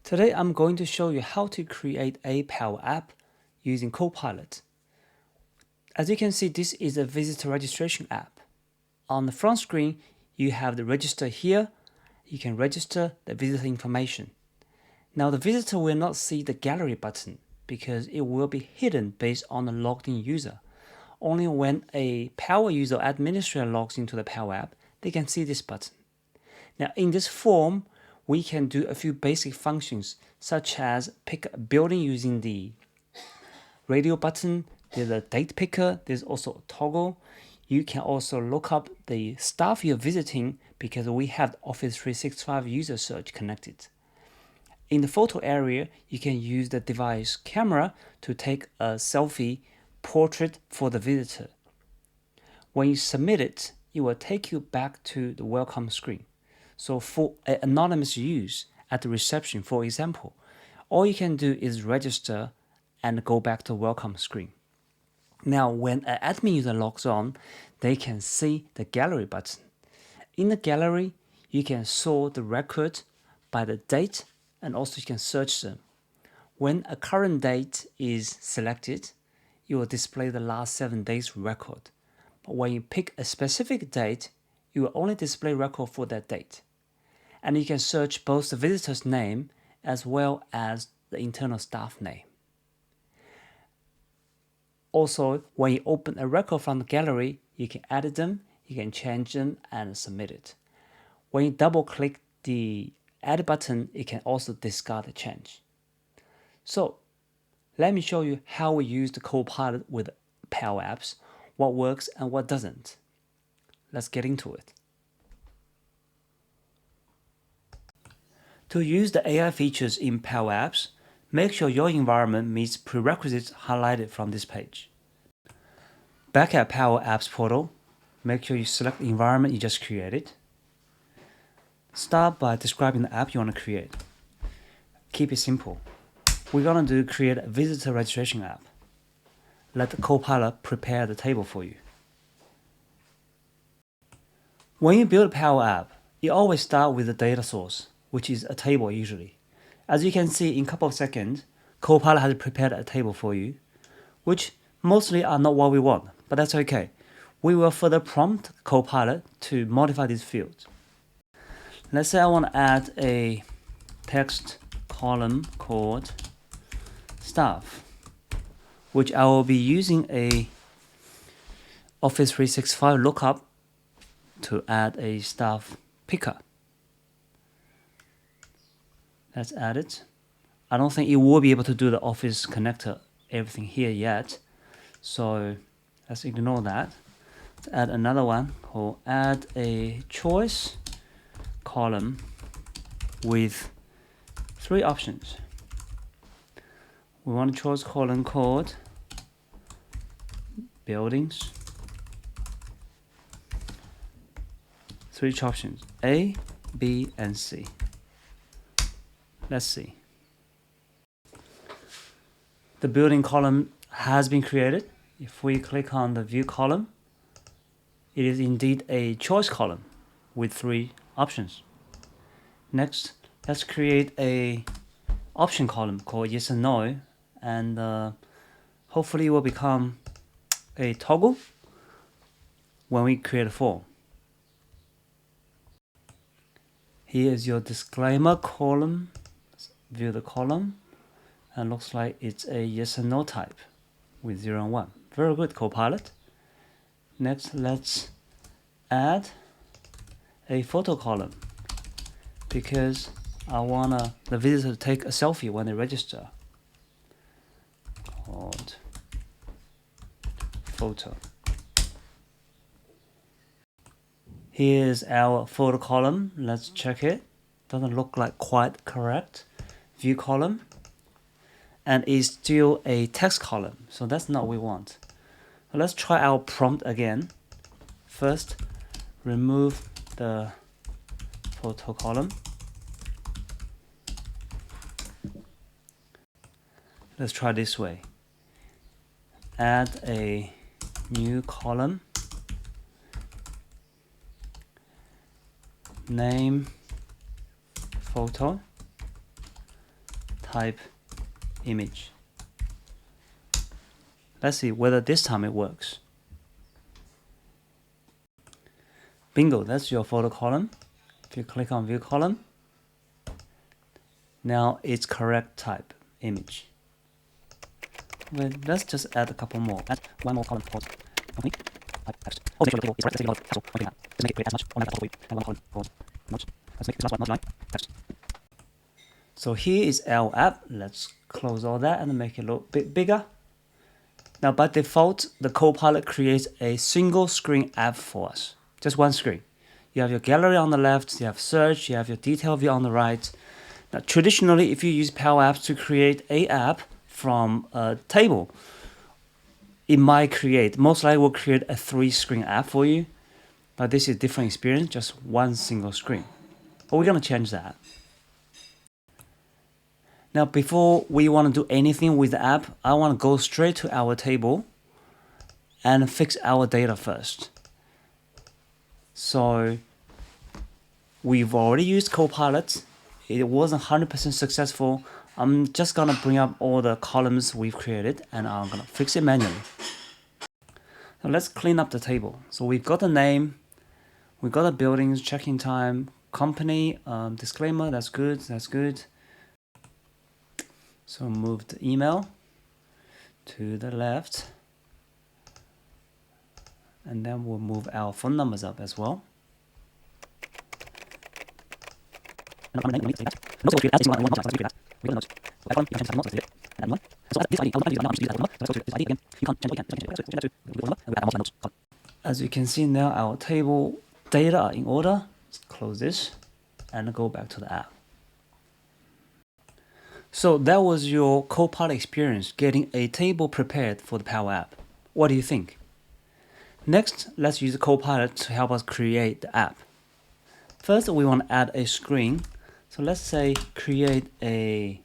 Today I'm going to show you how to create a Power App using Copilot. As you can see, this is a visitor registration app. On the front screen, you have the register here. You can register the visitor information. Now the visitor will not see the gallery button because it will be hidden based on the logged in user. Only when a Power user administrator logs into the Power App, they can see this button. Now in this form, we can do a few basic functions such as pick a building using the radio button. There's a date picker. There's also a toggle. You can also look up the staff you're visiting because we have Office 365 user search connected. In the photo area, you can use the device camera to take a selfie portrait for the visitor. When you submit it, it will take you back to the welcome screen. So for an anonymous use at the reception, for example, all you can do is register and go back to welcome screen. Now, when an admin user logs on, they can see the gallery button. In the gallery, you can sort the record by the date and also you can search them. When a current date is selected, it will display the last 7 days record. But when you pick a specific date, it will only display record for that date. And you can search both the visitor's name as well as the internal staff name. Also, when you open a record from the gallery, you can edit them, you can change them and submit it. When you double click the add button, it can also discard the change. So let me show you how we use the Copilot with Power Apps, what works and what doesn't. Let's get into it. To use the AI features in Power Apps, make sure your environment meets prerequisites highlighted from this page. Back at Power Apps portal, make sure you select the environment you just created. Start by describing the app you want to create. Keep it simple. We're going to create a visitor registration app. Let the Copilot prepare the table for you. When you build a Power App, you always start with the data source, which is a table usually. As you can see in a couple of seconds, Copilot has prepared a table for you, which mostly are not what we want, but that's okay. We will further prompt Copilot to modify these fields. Let's say I want to add a text column called staff, which I will be using a Office 365 lookup to add a staff picker. Let's add it. I don't think it will be able to do the Office connector, everything here yet. So let's ignore that. Let's add another one called add a choice column with 3 options. We want a choice column called buildings. 3 options, A, B, and C. Let's see. The building column has been created. If we click on the view column, it is indeed a choice column with 3 options. Next, let's create a option column called yes and no, and hopefully it will become a toggle when we create a form. Here is your disclaimer column. View the column, and looks like it's a yes and no type with 0 and 1. Very good, Copilot. Next, let's add a photo column because I want the visitor to take a selfie when they register. Called photo. Here's our photo column. Let's check it. Doesn't look like quite correct. View column, and is still a text column, so that's not what we want. So let's try our prompt again. First, remove the photo column. Let's try this way. Add a new column, name photo, type image. Let's see whether this time it works. Bingo, that's your photo column. If you click on view column, now it's correct type image. Okay, let's just add a couple more. Add one more column. Okay. Text. Oh, make sure your table is correct. Let's make it create as much on that for you. And one column for notes. Let's make this last one line. Text. So here is our app. Let's close all that and make it a little bit bigger. Now by default, the Copilot creates a single screen app for us. Just one screen. You have your gallery on the left, you have search, you have your detail view on the right. Now traditionally, if you use Power Apps to create an app from a table, it might create, most likely will create a 3-screen app for you. But this is a different experience, just one single screen. But we're going to change that. Now before we want to do anything with the app, I want to go straight to our table and fix our data first. So we've already used Copilot. It wasn't 100% successful. I'm just going to bring up all the columns we've created and I'm going to fix it manually. So let's clean up the table. So we've got the name, we've got the buildings, check-in time, company, disclaimer, that's good, that's good. So move the email to the left. And then we'll move our phone numbers up as well. As you can see now, our table data are in order. Let's close this and go back to the app. So that was your Copilot experience, getting a table prepared for the Power App. What do you think? Next, let's use the Copilot to help us create the app. First, we want to add a screen. So let's say create a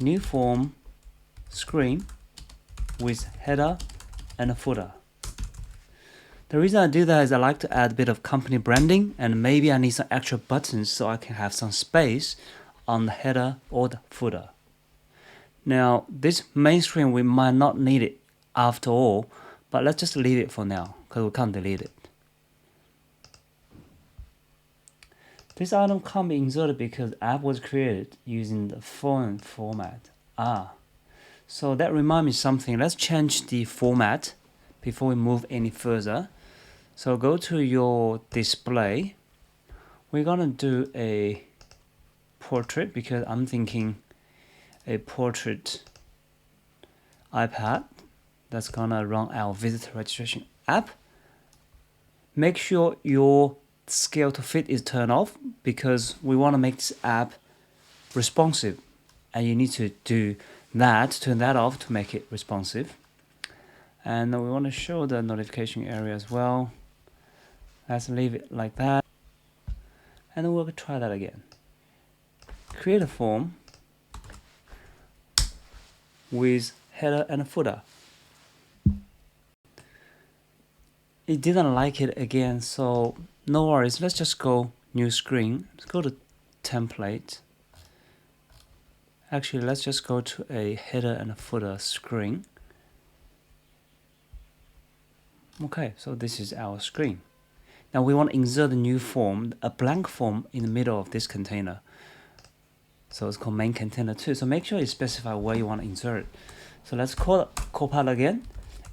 new form screen with header and a footer. The reason I do that is I like to add a bit of company branding and maybe I need some extra buttons so I can have some space on the header or the footer. Now, this main screen, we might not need it after all, but let's just leave it for now because we can't delete it. This item can't be inserted because the app was created using the font format. So that reminds me of something. Let's change the format before we move any further. So go to your display. We're gonna do a portrait because I'm thinking a portrait iPad that's gonna run our visitor registration app. Make sure your scale to fit is turned off because we want to make this app responsive and you need to do that, turn that off to make it responsive. And we want to show the notification area as well. Let's leave it like that and then we'll try that again. Create a form with header and a footer. It didn't like it again, so no worries. Let's just go new screen. Let's go to template. Actually, let's just go to a header and a footer screen. Okay, so this is our screen. Now we want to insert a new form, a blank form in the middle of this container. So it's called main container 2. So make sure you specify where you want to insert it. So let's call Copilot again.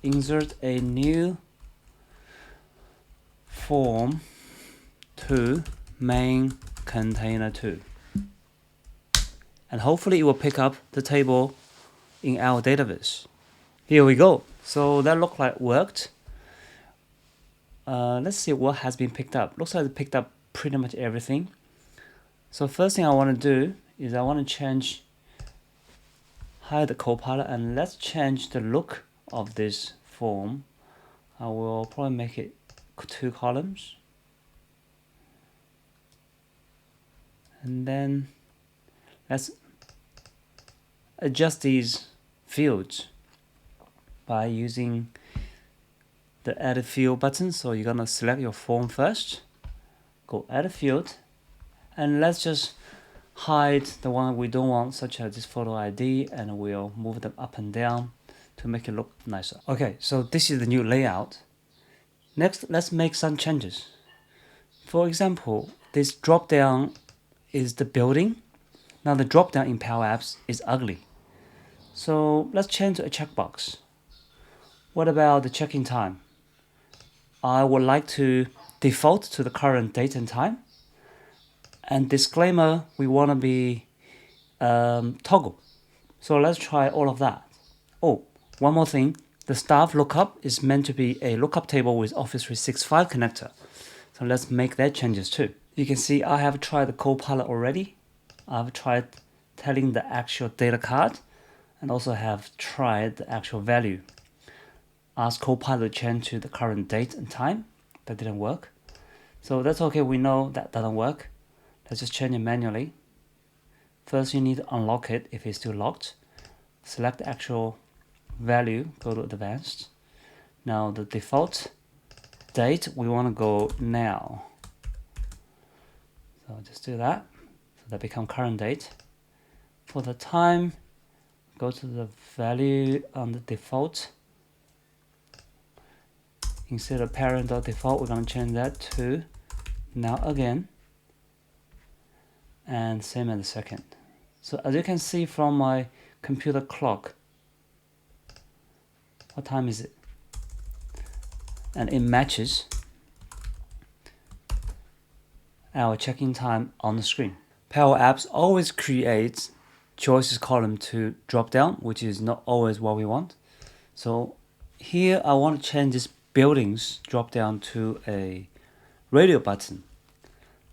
Insert a new form to main container 2. And hopefully it will pick up the table in our database. Here we go. So that looked like it worked. Let's see what has been picked up. Looks like it picked up pretty much everything. So first thing I want to do is I want to hide the Copilot and let's change the look of this form. I will probably make it 2 columns. And then let's adjust these fields by using the edit field button. So you're gonna select your form first, go edit field, and let's just hide the one we don't want, such as this photo ID, and we'll move them up and down to make it look nicer. Okay, so this is the new layout. Next, let's make some changes. For example, this drop down is the building. Now the drop down in Power Apps is ugly. So let's change to a checkbox. What about the check-in time? I would like to default to the current date and time. And disclaimer, we want to be toggle. So let's try all of that. Oh, one more thing. The staff lookup is meant to be a lookup table with Office 365 connector. So let's make that changes too. You can see I have tried the Copilot already. I've tried telling the actual data card and also have tried the actual value. Ask Copilot to change to the current date and time. That didn't work. So that's okay, we know that doesn't work. Let's just change it manually. First, you need to unlock it if it's still locked. Select the actual value, go to advanced. Now the default date, we want to go now. So just do that. So that becomes current date. For the time, go to the value on the default. Instead of parent.default, we're going to change that to now again. And same as the second. So as you can see from my computer clock, what time is it? And it matches our check-in time on the screen. Power Apps always creates choices column to drop down, which is not always what we want. So here I want to change this buildings drop down to a radio button.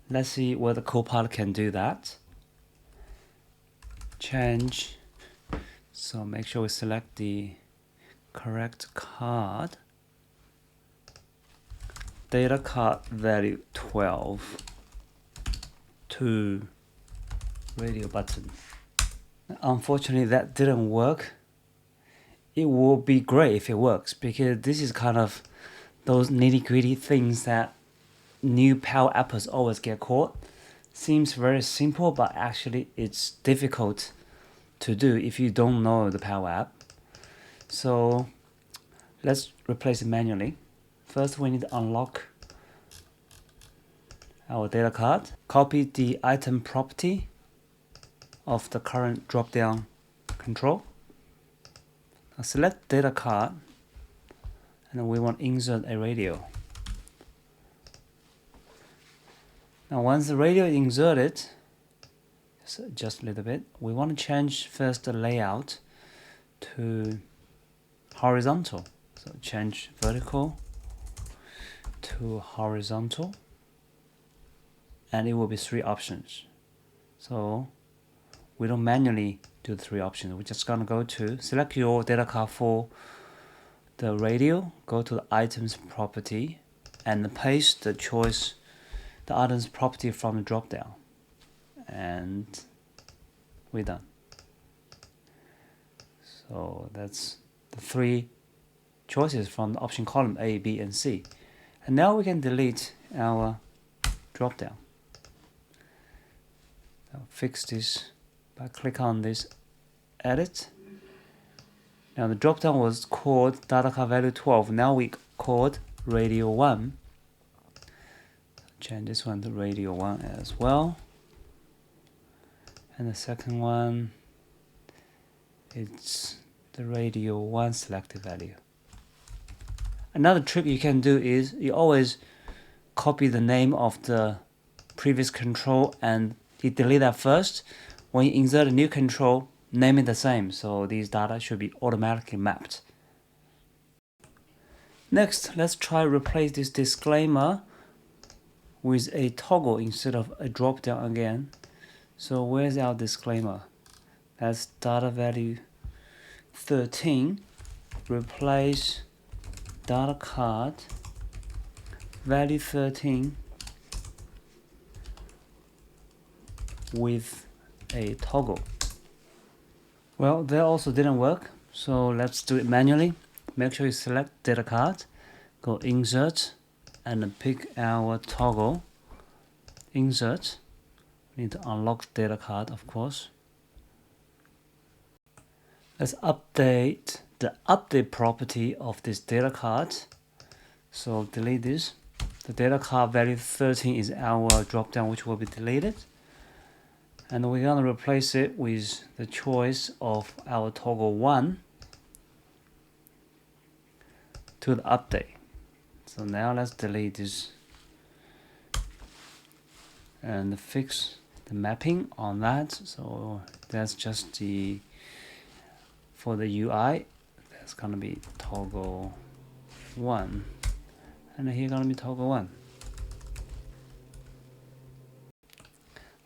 Let's see whether Copilot can do that. Change. So make sure we select the correct card. Data card value 12 to radio button. Unfortunately, that didn't work. It will be great if it works, because this is kind of those nitty-gritty things that new Power Appers always get caught. Seems very simple, but actually it's difficult to do if you don't know the Power App. So let's replace it manually. First, we need to unlock our data card. Copy the item property of the current drop-down control. Now select data card, and then we want to insert a radio. Now once the radio is inserted, just a little bit, we want to change first the layout to horizontal. So change vertical to horizontal, and it will be 3 options. So we don't manually do the 3 options. We're just gonna go to select your data card for the radio, go to the items property, and paste the choice, the items property from the drop down, and we're done. So that's the 3 choices from the option column A, B, and C. And now we can delete our drop down. I'll fix this by click on this edit. Now the drop down was called data card value 12. Now we called radio 1. Change this one to radio 1 as well. And the second one, it's the radio 1 selected value. Another trick you can do is you always copy the name of the previous control and you delete that first. When you insert a new control, name it the same, so these data should be automatically mapped. Next, let's try replace this disclaimer with a toggle instead of a drop down again. So where's our disclaimer? That's data value 13. Replace data card value 13 with a toggle. Well, that also didn't work, so let's do it manually. Make sure you select data card, go insert, and pick our toggle, insert, We need to unlock data card, of course. Let's update the update property of this data card. So delete this. The data card value 13 is our dropdown, which will be deleted. And we're going to replace it with the choice of our toggle 1 to the update. So now let's delete this and fix the mapping on that. So that's just the, for the UI, that's going to be toggle 1. And here going to be toggle 1.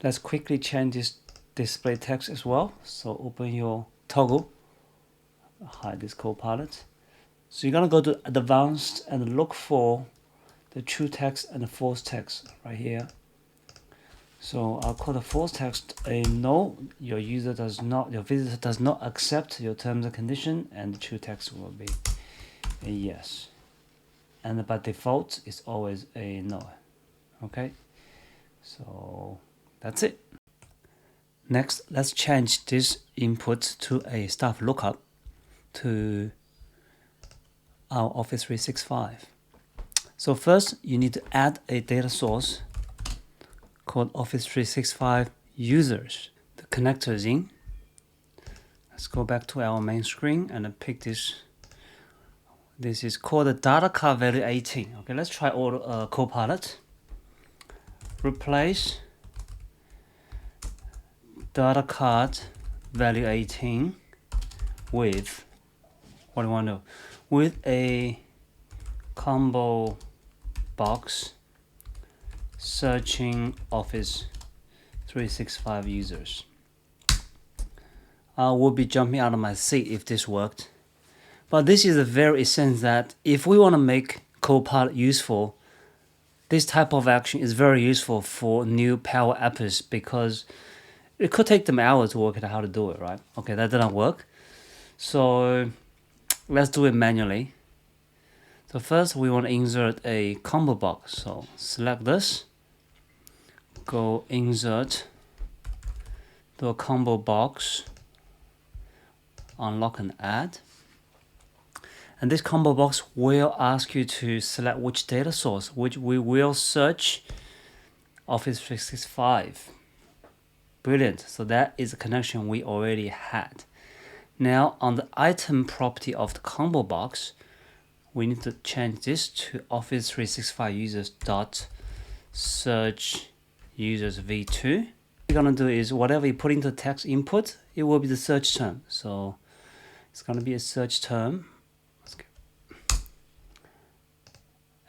Let's quickly change this display text as well. So open your toggle, hide this Copilot. So you're gonna go to advanced and look for the true text and the false text right here. So I'll call the false text a no. Your visitor does not accept your terms and condition, and the true text will be a yes. And by default, it's always a no. Okay, so that's it. Next, let's change this input to a staff lookup to our Office 365. So first, you need to add a data source called Office 365 users. The connector is in. Let's go back to our main screen and pick this. This is called the data card value 18. Okay, let's try Copilot. Replace data card value 18 with, what do you want to do? With a combo box searching Office 365 users. I will be jumping out of my seat if this worked. But this is a very essence that if we want to make Copilot useful, this type of action is very useful for new Power Apps because it could take them hours to work out how to do it, right? Okay, that didn't work. So let's do it manually. So first we want to insert a combo box. So select this, go insert the combo box, unlock and add. And this combo box will ask you to select which data source, which we will search Office 365. Brilliant. So that is a connection we already had. Now on the item property of the combo box, we need to change this to Office 365 users dot search users v2. What we're gonna do is whatever you put into text input, it will be the search term. So it's gonna be a search term.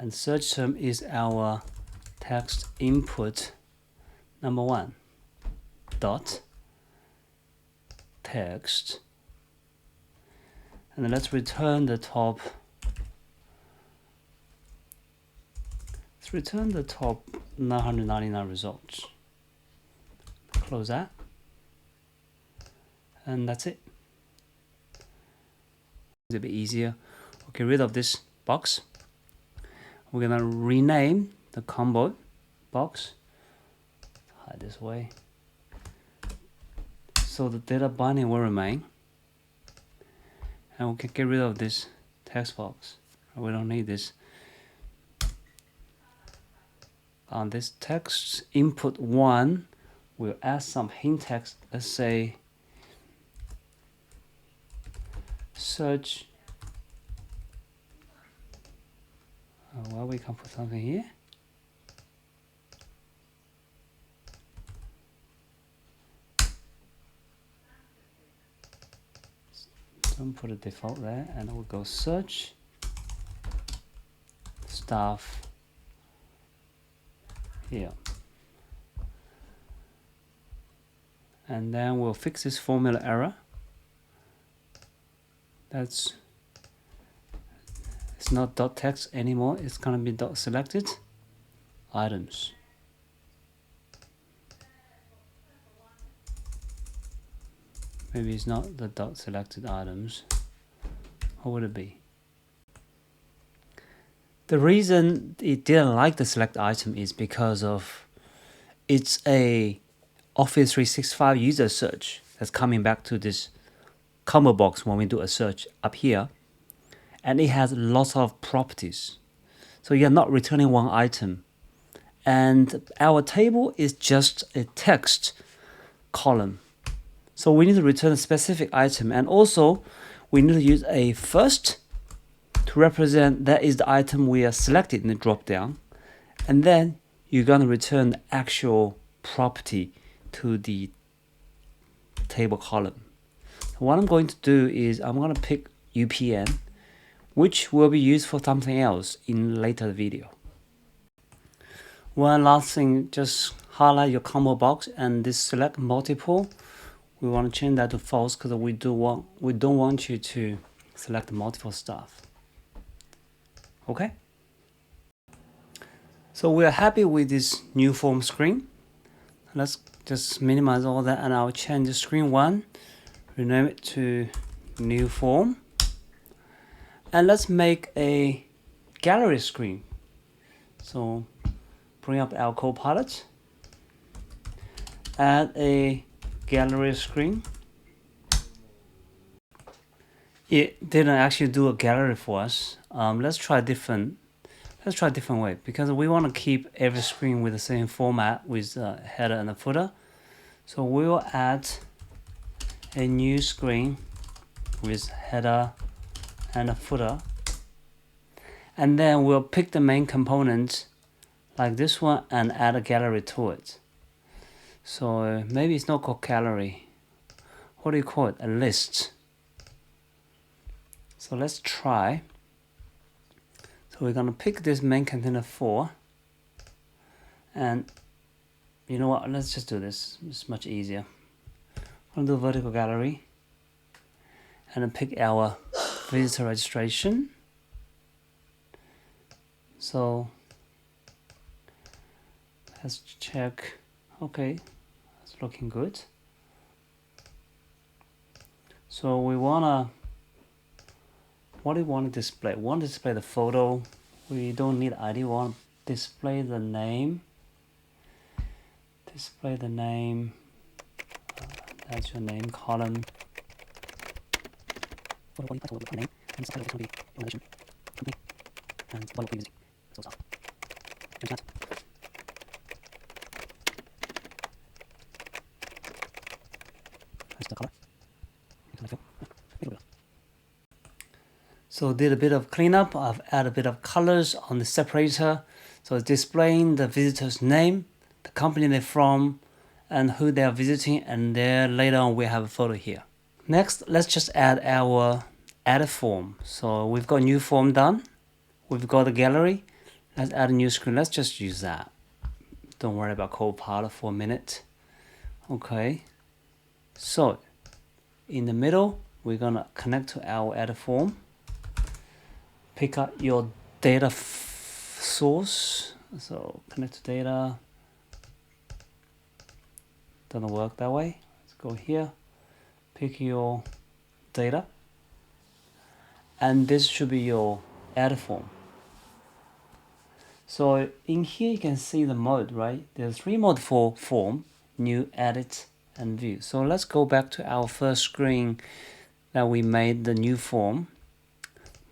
And search term is our text input number 1 dot text, and then let's return the top. Let's return the top 999 results. Close that, and that's it. It's a bit easier. Okay, rid of this box. We're gonna rename the combo box. Hide this way. So the data binding will remain. And we can get rid of this text box. We don't need this. On this text input 1, we'll add some hint text. Let's say search. Well, we can put something here. Don't put a default there, and we'll go search staff here. And then we'll fix this formula error. It's not dot text anymore, it's gonna be dot selected items. Maybe it's not the dot selected items. What would it be? The reason it didn't like the select item is because of it's a Office 365 user search that's coming back to this combo box when we do a search up here. And it has lots of properties. So you're not returning one item. And our table is just a text column. So we need to return a specific item. And also, we need to use a first to represent that is the item we are selected in the dropdown. And then you're going to return the actual property to the table column. So what I'm going to do is I'm going to pick UPN, which will be used for something else in later video. One last thing, just highlight your combo box and this select multiple. We want to change that to false because we don't want you to select multiple stuff. Okay. So we are happy with this new form screen. Let's just minimize all that and I'll change the screen 1, rename it to new form. And let's make a gallery screen. So bring up our Copilot, add a gallery screen. It didn't actually do a gallery for us. Let's try a different way because we want to keep every screen with the same format with a header and a footer. So we will add a new screen with header and a footer. And then we'll pick the main component like this one and add a gallery to it. So maybe it's not called gallery. What do you call it? A list. So let's try. So we're gonna pick this main container 4. And you know what? Let's just do this. It's much easier. I'm gonna do vertical gallery. And then pick our visitor registration. So let's check. Okay, it's looking good. So we wanna, what do we want to display? We want to display the photo. We don't need ID. We want to display the name. Display the name. That's your name column. Name and the will be relation company and what we'll be using. So start. Change that. That's the color. So did a bit of cleanup. I've added a bit of colors on the separator. So it's displaying the visitor's name, the company they're from, and who they are visiting, and then later on we have a photo here. Next, let's just add our edit form. So we've got new form done. We've got the gallery. Let's add a new screen. Let's just use that. Don't worry about Copilot for a minute. Okay. So in the middle, we're gonna connect to our edit form. Pick up your data source. So connect to data. Doesn't work that way. Let's go here. Pick your data. And this should be your edit form. So in here you can see the mode, right? There's 3 modes for form: new, edit, and view. So let's go back to our first screen that we made the new form.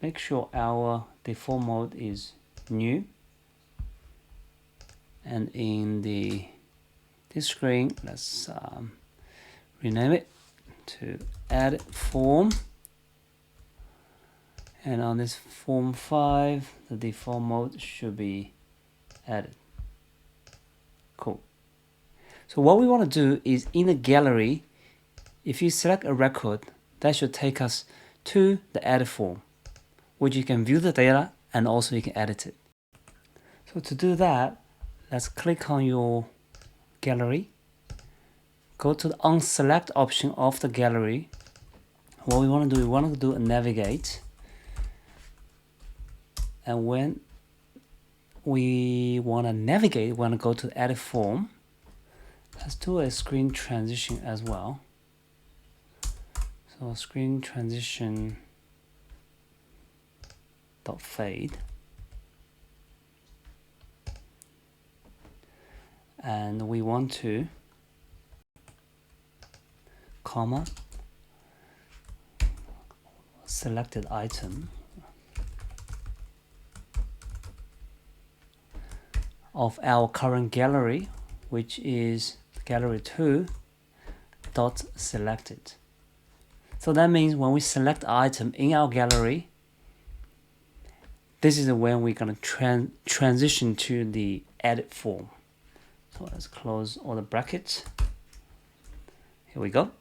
Make sure our default mode is new. And in this screen, let's rename it to edit form. And on this form 5, the default mode should be edit. Cool. So what we want to do is in the gallery, if you select a record, that should take us to the edit form, which you can view the data and also you can edit it. So to do that, let's click on your gallery. Go to the unselect option of the gallery. What we want to do, we want to do a navigate. And when we want to navigate, we want to go to the edit form. Let's do a screen transition as well. So screen transition dot fade. And we want to comma, selected item of our current gallery, which is gallery 2 dot selected. So that means when we select item in our gallery, this is when we're going to transition to the edit form. So let's close all the brackets. Here we go.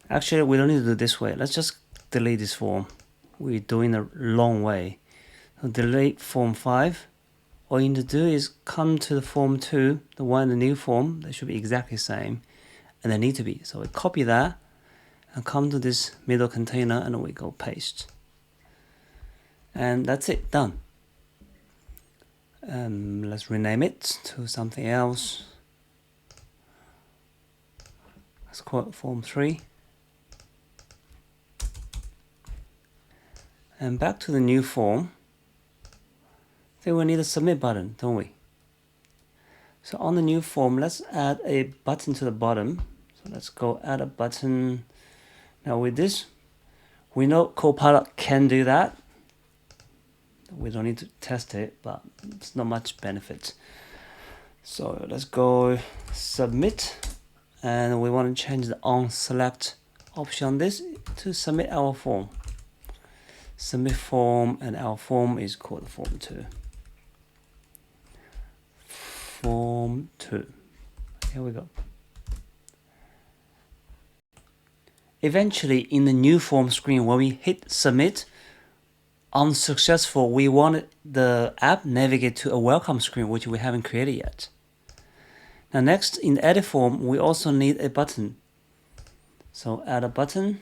Actually, we don't need to do it this way. Let's just delete this form. We're doing the long way. So delete form 5. All you need to do is come to the form 2, the one in the new form. They should be exactly the same. And they need to be. So we copy that and come to this middle container and we go paste. And that's it, done. Let's rename it to something else. Let's call it form 3. And back to the new form. Then we need a submit button, don't we? So on the new form, let's add a button to the bottom. So let's go add a button. Now with this, we know Copilot can do that. We don't need to test it, but it's not much benefit. So let's go submit, and we want to change the on select option on this to submit our form. Submit form, and our form is called form 2. Form 2. Here we go. Eventually, in the new form screen, when we hit submit, unsuccessful, we want the app navigate to a welcome screen, which we haven't created yet. Now next, in the edit form, we also need a button. So add a button.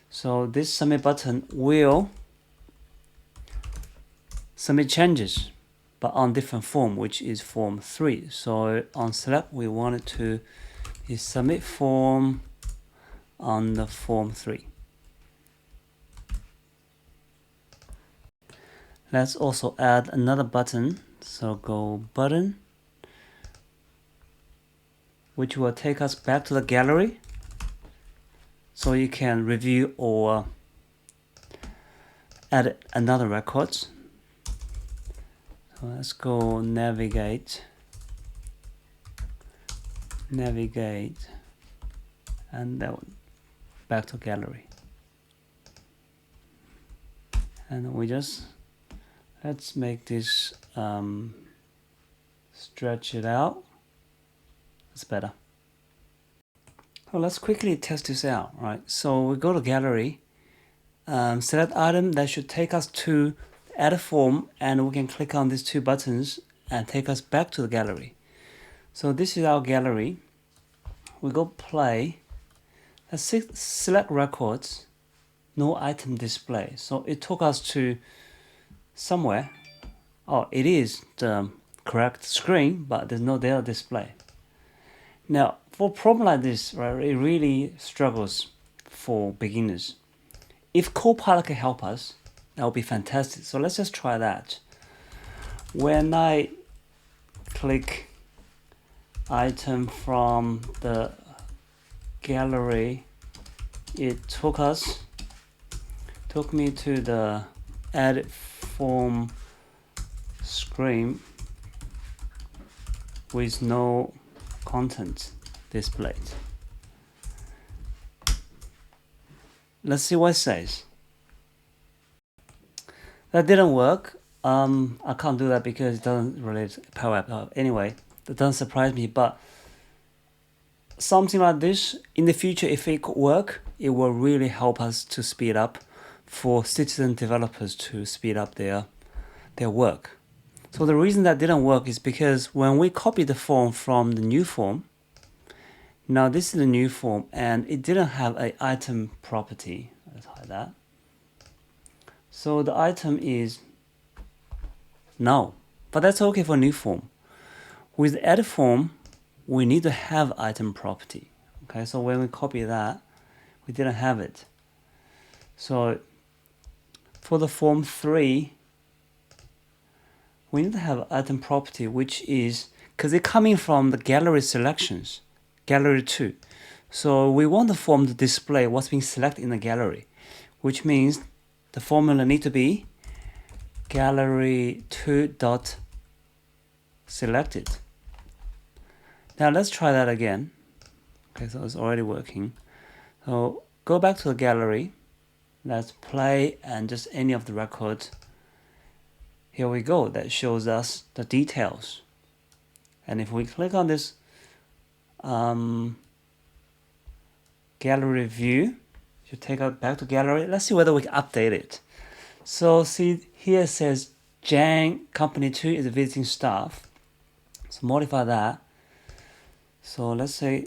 So this submit button will submit changes, but on different form, which is form 3. So on select, we want it to be submit form on the form 3. Let's also add another button. So go button, which will take us back to the gallery, so you can review or add another record. So let's go navigate, and that one back to gallery. And we just let's make this stretch it out. It's better. So let's quickly test this out, right? So we go to gallery, select item. That should take us to edit form, and we can click on these 2 buttons and take us back to the gallery. So this is our gallery. We go play. Let's select records, no item display. So it took us to somewhere. Oh, it is the correct screen, but there's no data display. Now, for a problem like this, right, it really struggles for beginners. If Copilot can help us, that would be fantastic. So let's just try that. When I click item from the gallery, it took me to the edit form screen with no content displayed. Let's see what it says. That didn't work. I can't do that because it doesn't relate to Power App. Anyway, that doesn't surprise me, but something like this in the future, if it could work, it will really help us to speed up for citizen developers to speed up their work. So the reason that didn't work is because when we copy the form from the new form, now this is the new form, and it didn't have an item property. Let's hide that. So the item is null, but that's okay for new form. With the edit form, we need to have item property. Okay, so when we copy that, we didn't have it. So for the form 3, we need to have item property, which is, because it's coming from the gallery selections. gallery 2. So we want the form to display what's being selected in the gallery, which means the formula need to be gallery2.selected. Now let's try that again. Okay, so it's already working. So go back to the gallery. Let's play and just any of the records. Here we go. That shows us the details. And if we click on this gallery view, should take us back to gallery. Let's see whether we can update it. So see here it says Jane company 2 is visiting staff. So modify that. So let's say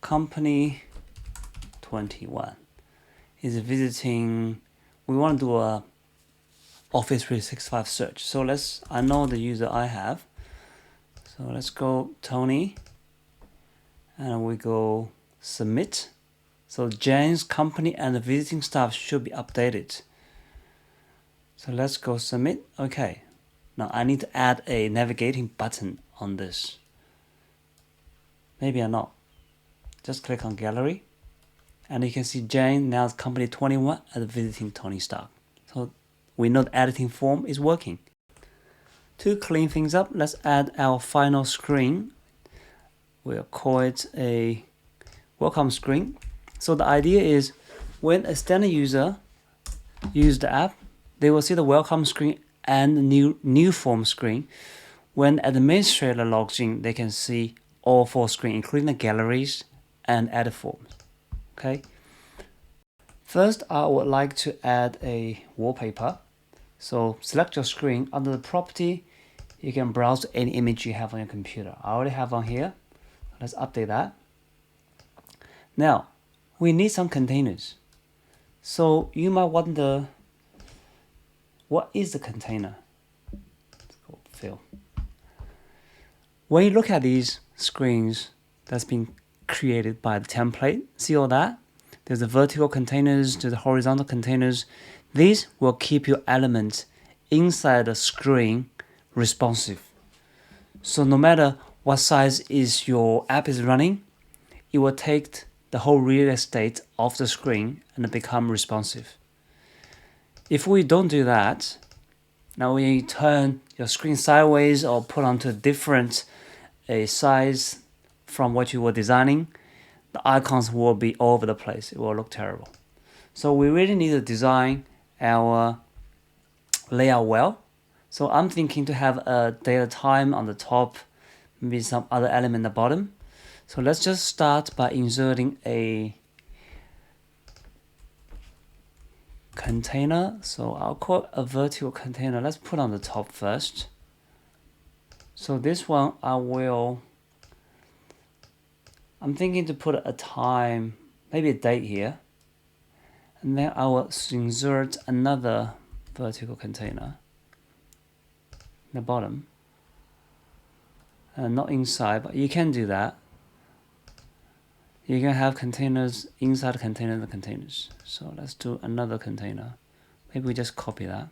company 21 is visiting. We want to do a Office 365 search. So I know the user I have. So let's go Tony and we go submit. So Jane's company and the visiting staff should be updated. So let's go submit. Okay. Now I need to add a navigating button on this. Maybe I'm not. Just click on gallery and you can see Jane now company 21 and visiting Tony Stark. So we know the editing form is working. To clean things up, let's add our final screen. We'll call it a welcome screen. So the idea is when a standard user uses the app, they will see the welcome screen and the new form screen. When an administrator logs in, they can see all 4 screens, including the galleries and edit forms. Okay. First, I would like to add a wallpaper. So select your screen. Under the property, you can browse any image you have on your computer. I already have one here. Let's update that. Now, we need some containers. So you might wonder, what is the container? Let's go fill. When you look at these screens that's been created by the template, see all that? There's the vertical containers, there's the horizontal containers. These will keep your elements inside the screen responsive. So no matter what size is your app is running, it will take the whole real estate of the screen and become responsive. If we don't do that, now when you turn your screen sideways or put onto a different size from what you were designing, the icons will be all over the place. It will look terrible. So we really need to design our layout well. So I'm thinking to have a data time on the top, maybe some other element at the bottom. So let's just start by inserting a container. So I'll call it a vertical container. Let's put on the top first. So this one I'm thinking to put a time, maybe a date here. And then I will insert another vertical container in the bottom. Not inside, but you can do that. You can have containers inside containers and containers. So let's do another container. Maybe we just copy that.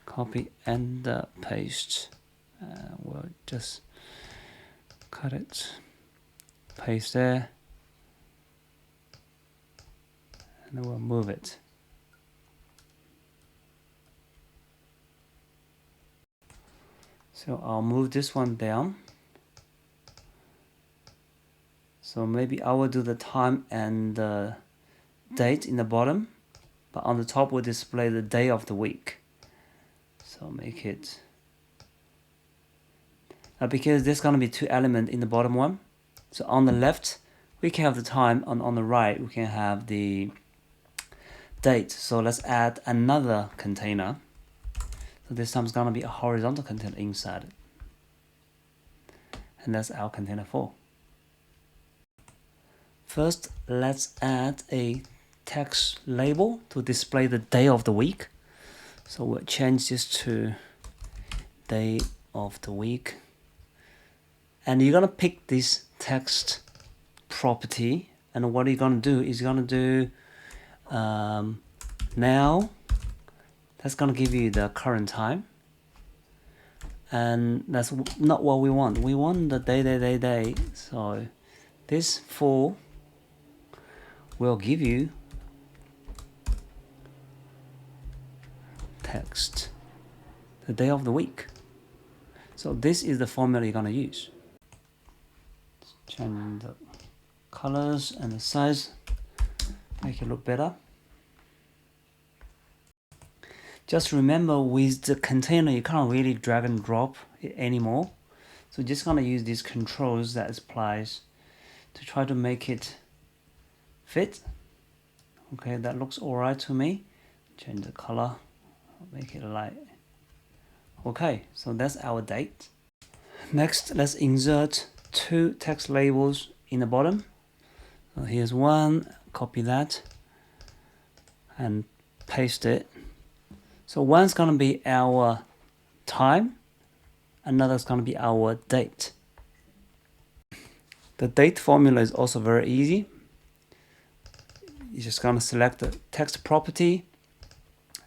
Copy and paste. We'll just cut it. Paste there. And then we'll move it. So I'll move this one down. So maybe I will do the time and the date in the bottom, but on the top will display the day of the week. So make it, because there's going to be 2 elements in the bottom one. So on the left, we can have the time, and on the right, we can have the date. So let's add another container. So this time it's going to be a horizontal container inside it. And that's our container 4. First, let's add a text label to display the day of the week. So we'll change this to day of the week. And you're going to pick this text property. And what you're going to do is you're going to do now. That's going to give you the current time. And that's not what we want. We want the day. So This full will give you text, the day of the week. So this is the formula you're going to use. Change the colors and the size, make it look better. Just remember, with the container, you can't really drag and drop it anymore. So just going to use these controls that applies to try to make it fit. Okay, that looks alright to me. Change the color, make it light. Okay, so that's our date. Next, let's insert 2 text labels in the bottom. So here's one, copy that and paste it. So one's going to be our time, another's going to be our date. The date formula is also very easy. You're just going to select the text property,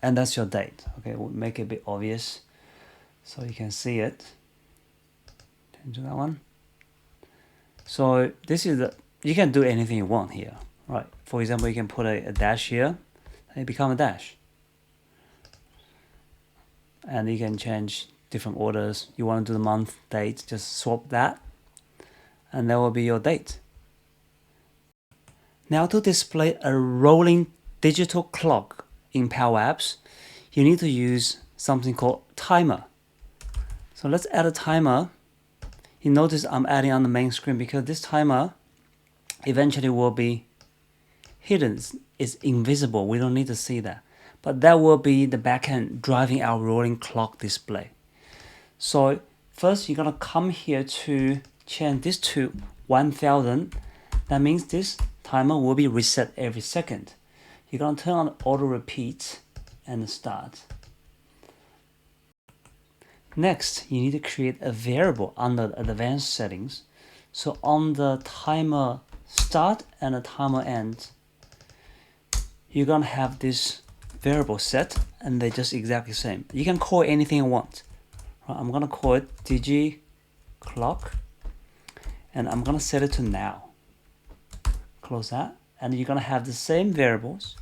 and that's your date. Okay, we'll make it a bit obvious so you can see it. Change that one. So this is the, you can do anything you want here, right? For example, you can put a dash here, and it becomes a dash. And you can change different orders. You want to do the month, date, just swap that, and that will be your date. Now to display a rolling digital clock in Power Apps, you need to use something called timer. So let's add a timer. You notice I'm adding on the main screen because this timer eventually will be hidden. It's invisible. We don't need to see that. But that will be the backend driving our rolling clock display. So first you're going to come here to change this to 1000. That means this timer will be reset every second. You're going to turn on auto repeat and start. Next, you need to create a variable under advanced settings. So on the timer start and the timer end, you're going to have this variable set, and they're just exactly the same. You can call it anything you want. I'm going to call it digi clock, and I'm going to set it to now. Close that, and you're going to have the same variables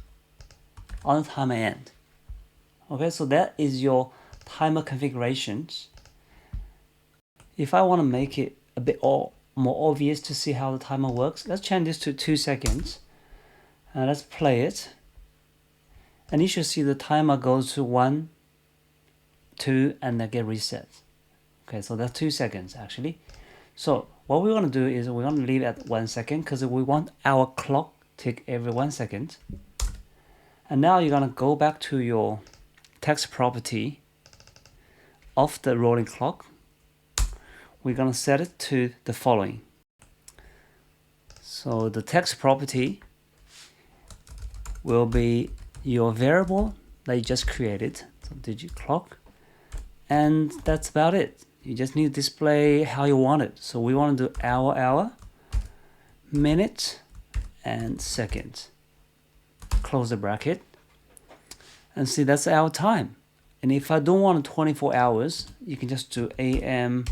on the timer end. Okay, so that is your timer configurations. If I want to make it a bit more obvious to see how the timer works, let's change this to 2 seconds, and let's play it. And you should see the timer goes to 1, 2, and then get reset. Okay, so that's 2 seconds actually. So what we want to do is we're going to leave it at 1 second because we want our clock tick every 1 second. And now you're going to go back to your text property of the rolling clock. We're going to set it to the following. So the text property will be your variable that you just created, so digit clock, and that's about it. You just need to display how you want it. So we want to do hour, minute, and second. Close the bracket, and see that's our time. And if I don't want 24 hours, you can just do AM/PM.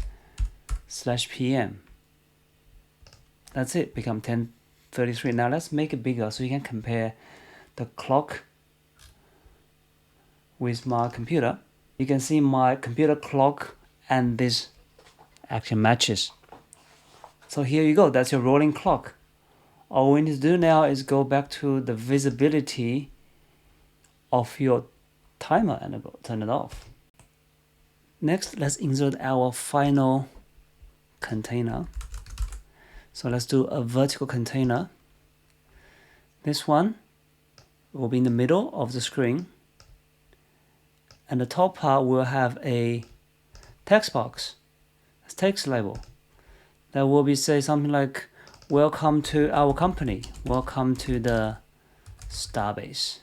That's it, become 10:33. Now let's make it bigger so you can compare the clock with my computer. You can see my computer clock and this actually matches. So here you go, that's your rolling clock. All we need to do now is go back to the visibility of your timer and turn it off. Next, let's insert our final container. So let's do a vertical container. This one will be in the middle of the screen, and the top part will have a text box, a text label that will be say something like, welcome to our company, welcome to the Starbase.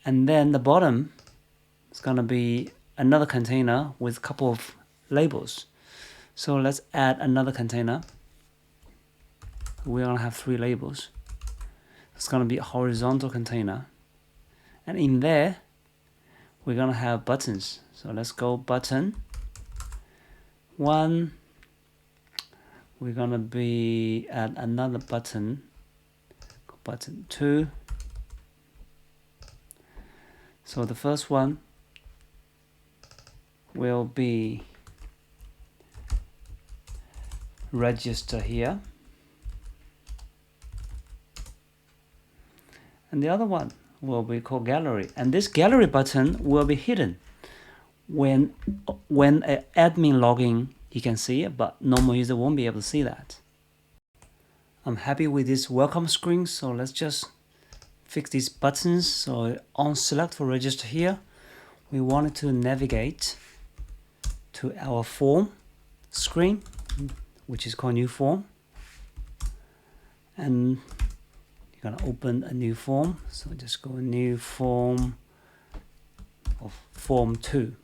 And then the bottom is going to be another container with a couple of labels. So let's add another container. We're going to have 3 labels. It's going to be a horizontal container. And in there, we're going to have buttons. So let's go button 1, we're gonna be at another button, button 2. So the first one will be register here, and the other one will be called gallery, and this gallery button will be hidden. When an admin login, you can see it, but normal user won't be able to see that. I'm happy with this welcome screen, so let's just fix these buttons. So on select for register here, we wanted to navigate to our form screen, which is called new form, and you're gonna open a new form. So just go new form of form 2.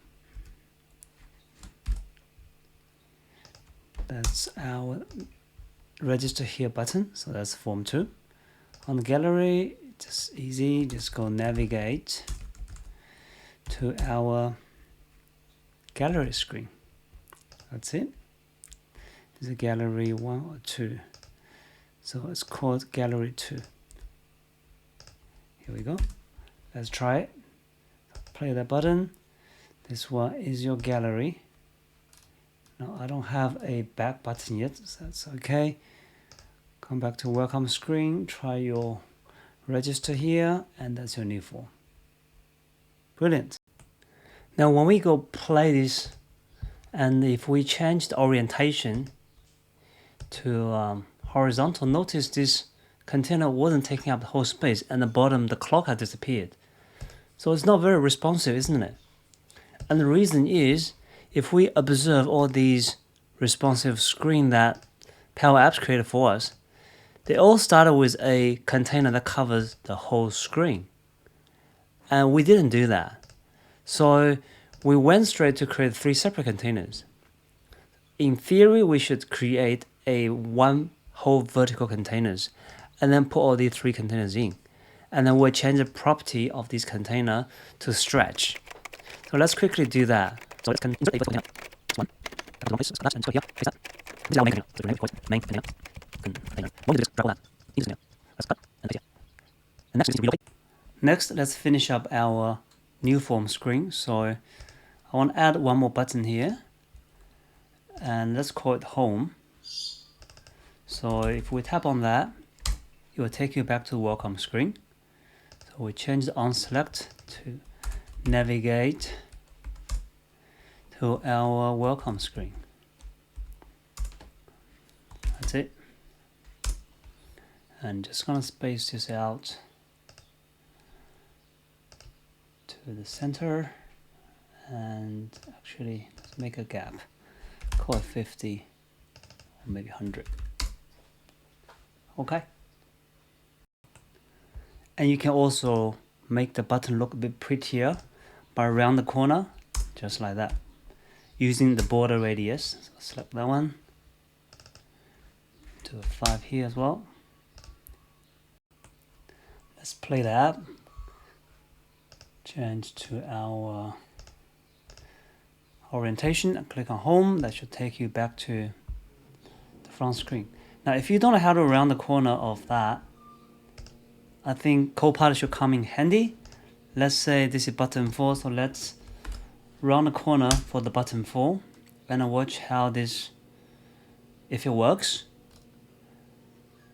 That's our register here button, so that's form 2. On the gallery, just easy, just go navigate to our gallery screen. That's it. This is gallery 1 or 2, so it's called gallery 2. Here we go. Let's try it. Play that button. This one is your gallery. Now I don't have a back button yet, so that's okay. Come back to welcome screen, try your register here, and that's your new form. Brilliant. Now when we go play this, and if we change the orientation to horizontal, notice this container wasn't taking up the whole space, and the bottom, the clock has disappeared. So it's not very responsive, isn't it? And the reason is, if we observe all these responsive screens that Power Apps created for us, they all started with a container that covers the whole screen. And we didn't do that. So we went straight to create 3 separate containers. In theory, we should create one whole vertical containers and then put all these 3 containers in. And then we'll change the property of this container to stretch. So let's quickly do that. So let's insert a vertical container. This one. And go here, face that. This is our main container. So we're going to main container. What we do is drag all that into the container. Let's cut and paste here. And next we need to relocate. Next, let's finish up our new form screen. So I want to add one more button here. And let's call it home. So if we tap on that, it will take you back to the welcome screen. So we change the on select to navigate to our welcome screen. That's it. And just gonna space this out to the center, and actually let's make a gap. Call it 50 or maybe 100. Okay. And you can also make the button look a bit prettier by around the corner, just like that, using the border radius. So select that one, do a 5 here as well. Let's play the app. Change to our orientation and click on home. That should take you back to the front screen. Now if you don't know how to round the corner of that, I think Copilot should come in handy. Let's say this is button 4, so let's round the corner for the button 4 and watch how this, if it works,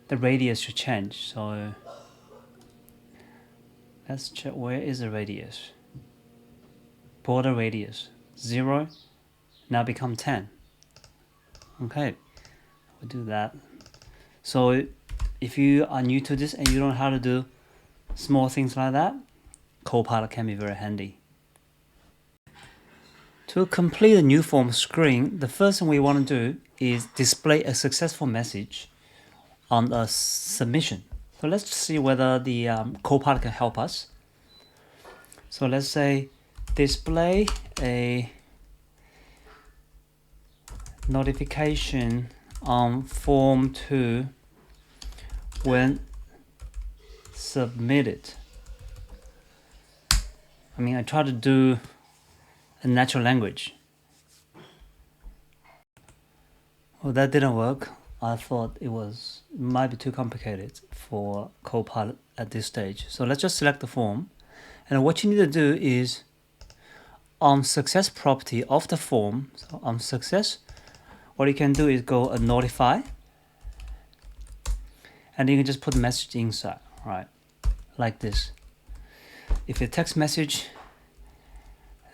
the radius should change. So let's check, where is the radius? Border radius 0 now become 10. Okay, we'll do that. So if you are new to this and you don't know how to do small things like that, Copilot can be very handy. To complete a new form screen, the first thing we want to do is display a successful message on a submission. So let's see whether the Copilot can help us. So let's say display a notification on form 2 when submitted. I mean, I try to do a natural language. Well, that didn't work. I thought it might be too complicated for Copilot at this stage. So let's just select the form. And what you need to do is on success property of the form, so on success, what you can do is go and notify, and you can just put the message inside, right? Like this. If your text message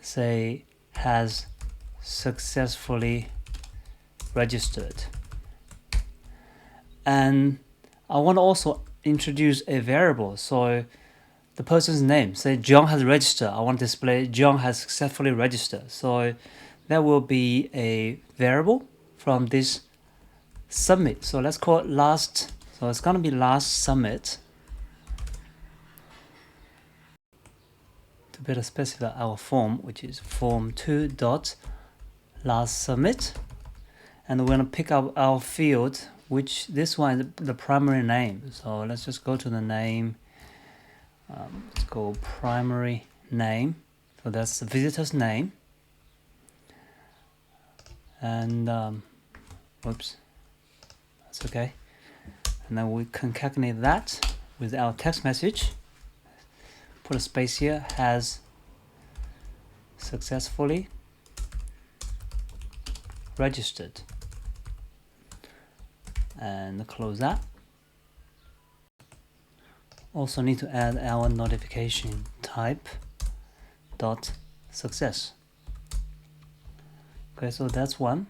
say has successfully registered, and I want to also introduce a variable, so the person's name, say John has registered, I want to display John has successfully registered. So there will be a variable from this submit. So let's call it last, so it's going to be last submit. To better specify our form, which is form2 dot last submit, and we're going to pick up our field, which this one is the primary name. So let's just go to the name. Let's go primary name. So that's the visitor's name. And oops, that's okay. And then we concatenate that with our text message. Put a space here, has successfully registered. And close that. Also need to add our notification type dot success. Okay, so that's one.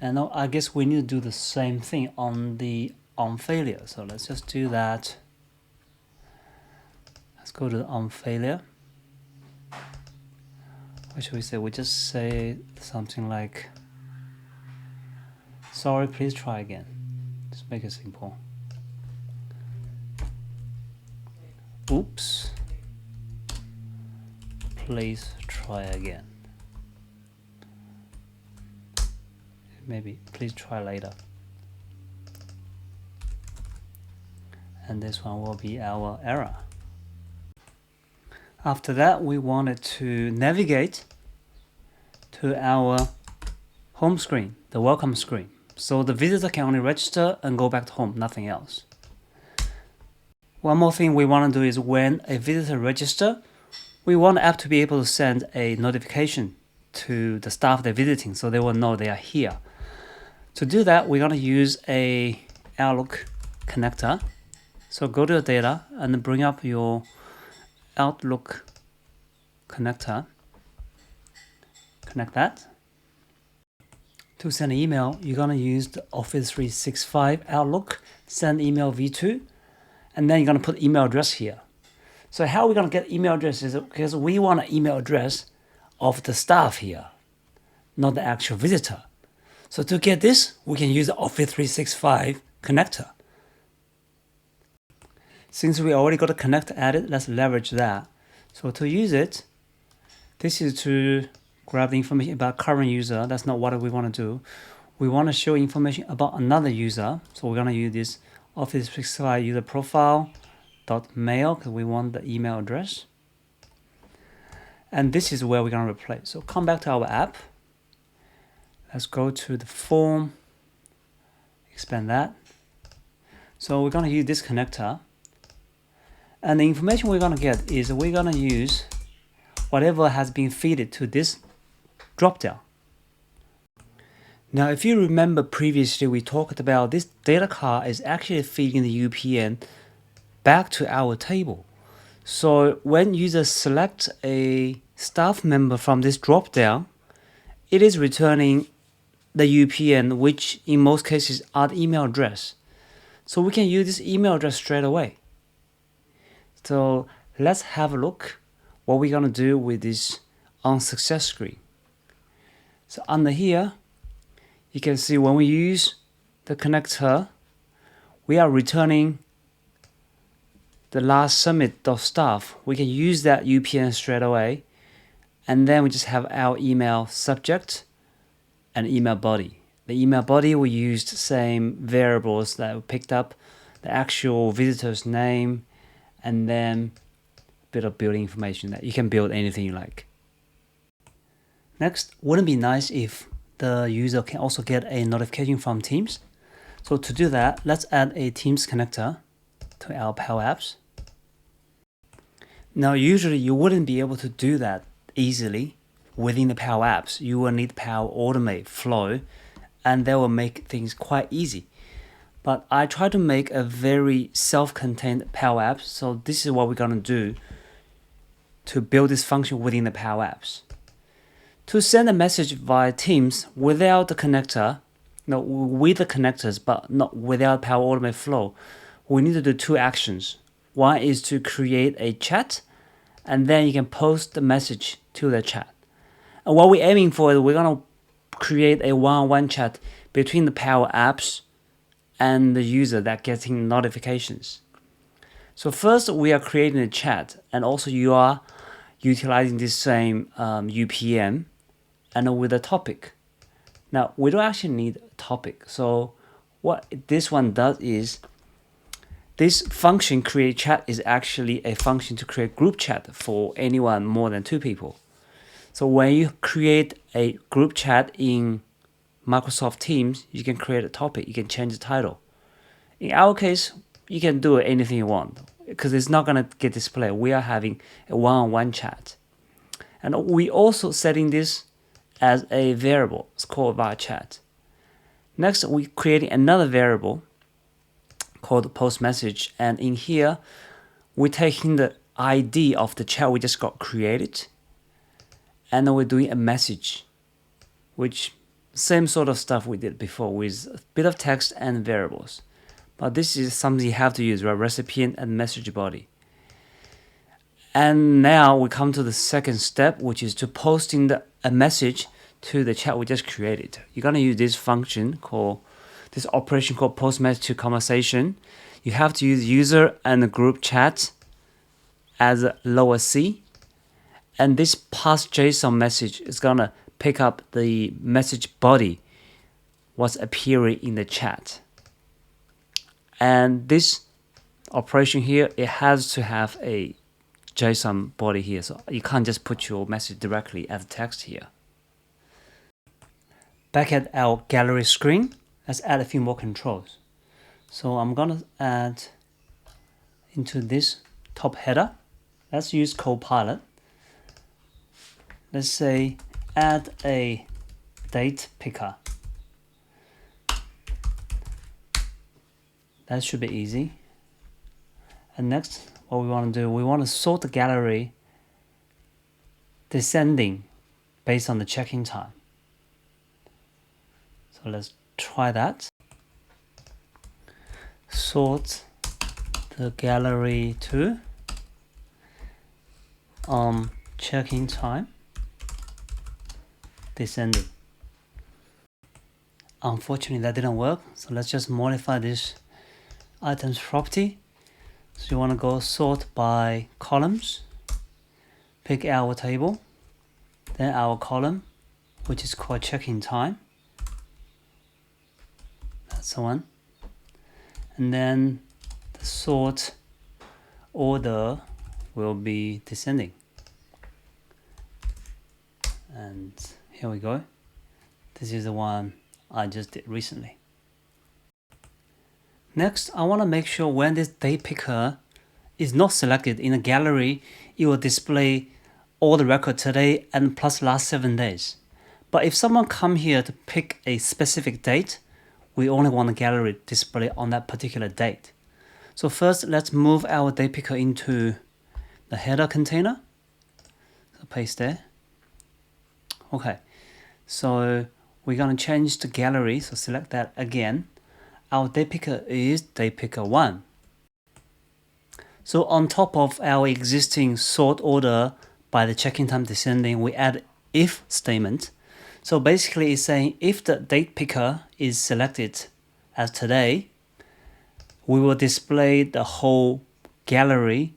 And now I guess we need to do the same thing on the on failure. So let's just do that. Let's go to the on failure. What should we say? We just say something like, sorry, please try again. Just make it simple. Oops, please try again. Maybe please try later. And this one will be our error. After that, we wanted to navigate to our home screen, the welcome screen. So the visitor can only register and go back to home, nothing else. One more thing we want to do is when a visitor registers, we want the app to be able to send a notification to the staff they're visiting so they will know they are here. To do that, we're going to use a Outlook connector. So go to the data and bring up your Outlook connector. Connect that. To send an email, you're going to use the Office 365 Outlook Send Email V2. And then you're going to put email address here. So how are we going to get email address is because we want an email address of the staff here, not the actual visitor. So to get this, we can use the Office 365 connector. Since we already got a connector added, let's leverage that. So to use it, this is to grab the information about current user. That's not what we want to do. We want to show information about another user. So we're going to use this Office 365 user profile .mail because we want the email address. And this is where we're going to replace. So come back to our app. Let's go to the form, expand that. So we're going to use this connector. And the information we're going to get is we're going to use whatever has been fed to this dropdown. Now, if you remember previously, we talked about this data card is actually feeding the UPN back to our table. So when users select a staff member from this dropdown, it is returning the UPN, which in most cases are the email address. So we can use this email address straight away. So let's have a look what we're going to do with this on success screen. So under here, you can see when we use the connector, we are returning the last submit.staff. We can use that UPN straight away. And then we just have our email subject and email body. The email body, we used the same variables that we picked up, the actual visitor's name, and then a bit of building information that you can build anything you like. Next, wouldn't it be nice if the user can also get a notification from Teams. So to do that, let's add a Teams connector to our Power Apps. Now, usually you wouldn't be able to do that easily within the Power Apps. You will need Power Automate Flow, and that will make things quite easy. But I try to make a very self-contained Power Apps, so this is what we're going to do to build this function within the Power Apps. To send a message via Teams without the connector, no, with the connectors, but not without Power Automate Flow, we need to do two actions. One is to create a chat, and then you can post the message to the chat. And what we're aiming for is we're going to create a one-on-one chat between the Power Apps and the user that getting notifications. So first, we are creating a chat, and also you are utilizing this same UPM and with a topic. Now, we don't actually need a topic. So what this one does is, this function create chat is actually a function to create group chat for anyone more than 2 people. So when you create a group chat in Microsoft Teams, you can create a topic, you can change the title. In our case, you can do anything you want because it's not going to get displayed. We are having a one-on-one chat. And we also setting this as a variable. It's called var chat. Next, we're creating another variable called post message, and in here we're taking the ID of the chat we just got created, and then we're doing a message, which same sort of stuff we did before with a bit of text and variables, but this is something you have to use, right? Recipient and message body. And now we come to the second step, which is to posting a message to the chat we just created. You're gonna use this function called this operation called post message to conversation. You have to use user and the group chat as a lower c, and this pass JSON message is gonna pick up the message body, what's appearing in the chat. And this operation here, it has to have a JSON body here, so you can't just put your message directly as text here. Back at our gallery screen, let's add a few more controls. So I'm gonna add into this top header, let's use Copilot. Let's say add a date picker. That should be easy. And next, what we want to do, we want to sort the gallery descending based on the check-in time. So let's try that. Sort the gallery to check-in time descending. Unfortunately, that didn't work. So let's just modify this items property. So you want to go sort by columns, pick our table, then our column, which is called check-in time. That's the one. And then the sort order will be descending. And here we go. This is the one I just did recently. Next, I want to make sure when this date picker is not selected in the gallery, it will display all the record today and plus last 7 days. But if someone come here to pick a specific date, we only want the gallery display on that particular date. So first, let's move our date picker into the header container. So paste there. Okay, so we're going to change the gallery, so select that again. Our date picker is date picker 1. So on top of our existing sort order by the check-in time descending, we add if statement. So basically it's saying if the date picker is selected as today, we will display the whole gallery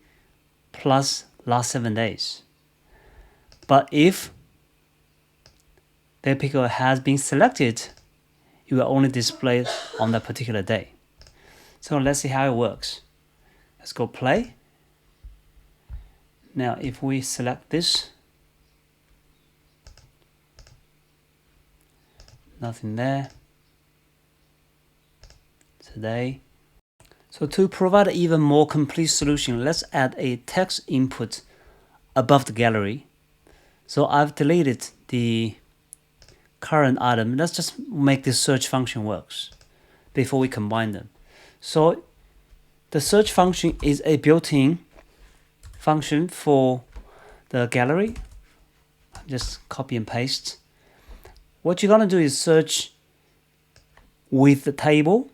plus last 7 days. But if date picker has been selected, it will only display on that particular day. So let's see how it works. Let's go play. Now if we select this, nothing there. Today. So to provide an even more complete solution, let's add a text input above the gallery. So I've deleted the current item. Let's just make this search function works before we combine them. So the search function is a built-in function for the gallery. Just copy and paste. What you're gonna do is search with the table,